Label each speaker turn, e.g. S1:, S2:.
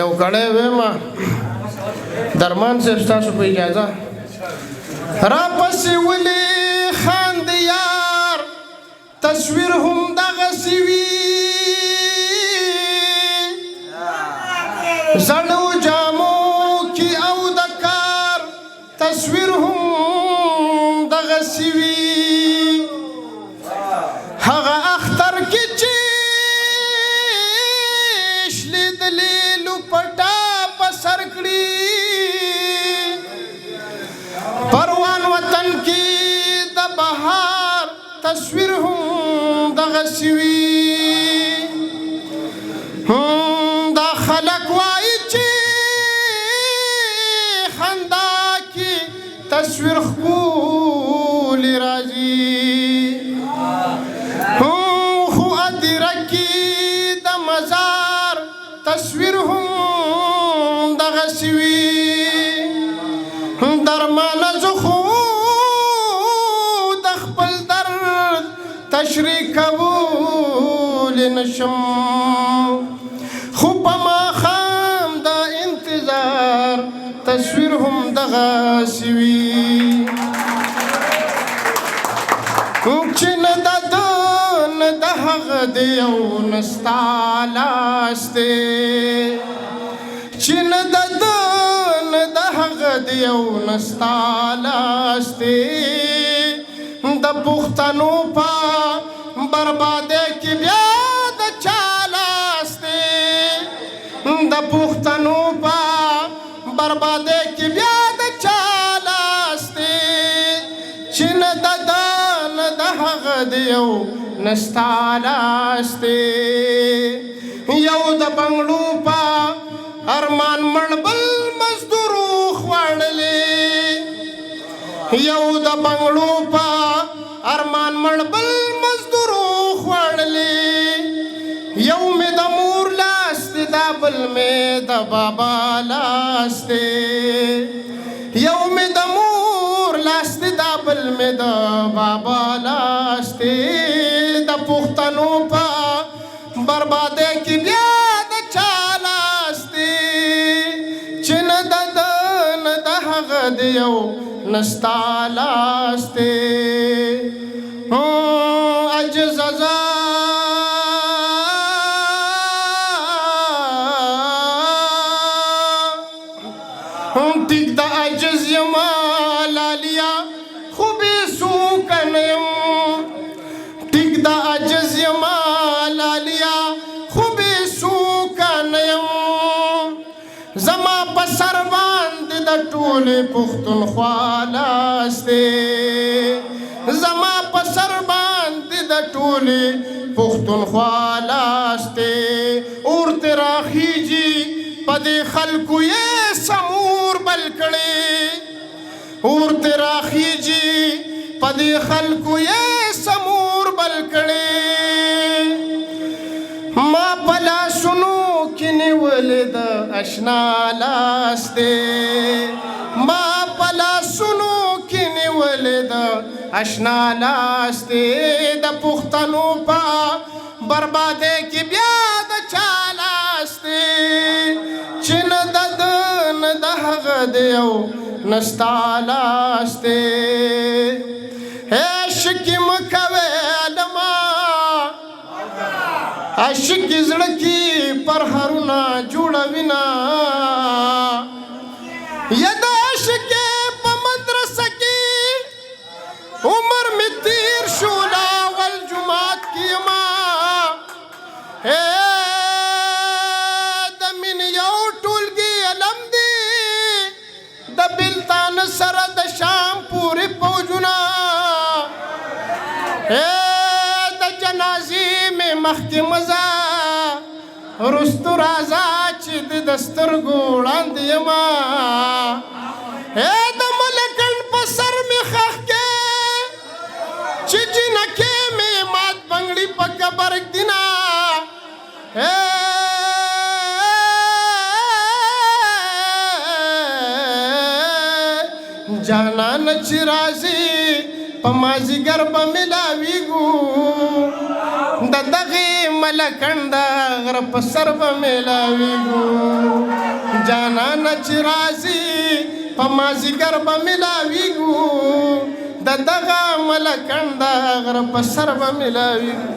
S1: یو کړی ویم درمان صاحب ستاسو په اجازه راپسې ولې خاندي یار تصویر هم دغسې وي زړو جامو کې او د کار تصویر هم دغسې وي هغه اختر کې چې شلیدلې لوپټه په سر کړي پروان وطن کې د بهار تصویر هم دغسې وي دا خلک وایي چې خندا کې تصویر ښکلې راځي خو ادیره کې د مزار تصویر هم دغسې وي درمانه زه خو د خپل درد تشریح کولی نشم خو په ماښام د انتظار تصویر هم دغسې وي چې نه د ده نه د هغه د یو نه ستا لاس دی چې نه د ده نه د هغه د یو نه ستا لاس دی د پښتنو په بربادۍ کې بیا د چا لاس دی د پښتنو په بربادۍ کې بیا د چا لاس دی چې نه د ده نه د هغه د یو نه ستا لاس دی یو د بنګړو په ارمان مړ بل مزدورو خوړلې یو د بنګړو په ارمان مړ بل مزدورو خوړلې یو مې د مور لاس دی دا بل مې د بابا لاس دی یو مې د مور لاس دی دا بل مې د بابا لاس دی د پښتنو په بربادۍ کې بیا د چا لاس دی چې نه د ده نه د هغه د یو نه ستا لاس دی عجز ټیک د عجز یم لالیا خو بېسوکه نه یم ټیک د عجز یم لالیا خو بېسوکه نه یم زما په سر باندې د ټولې پښتونخوا لاس دی زما په سر باندې د ټولې پښتونخوا لاس دی اور ترې راخیږي په دې خلکو یې سمور بل کړې اور ترې راخیږي په دې خلکو یې سمور بل کړې ما په لاسونو کې نیولې د اشنا لاس دی ما په لاسونو کې نیولې د اشنا لاس دی د پښتنو په بربادۍ کې بیا د چا لاس دی چې نه د ده نه د هغه د یو نه ستا لاس دی عشقي مه کوې عالمه عشقي زړه کې پرهرونه جوړوینه یا د عشقې په مدرسه کې عمر مې تیر شو لاول جماعت کې یما د مینې یو ټولګي علم دی د بلتان سره د شام پورې فوجونه د جنازې مې مخکې مزه رستو راځه چې د سترګو وړاندې یما د ملکن په سر مې خښ کې چې جنکې مې مات بنګړي په قبر ږدینه جانان چې راځي په مازیګر به ملاویږو د دغې ملکنډه غره په سر به ملاویږو جانانه چې راځي په مازدیګر به ملاویږو د دغه ملکنډه غره په سر به ملاویږو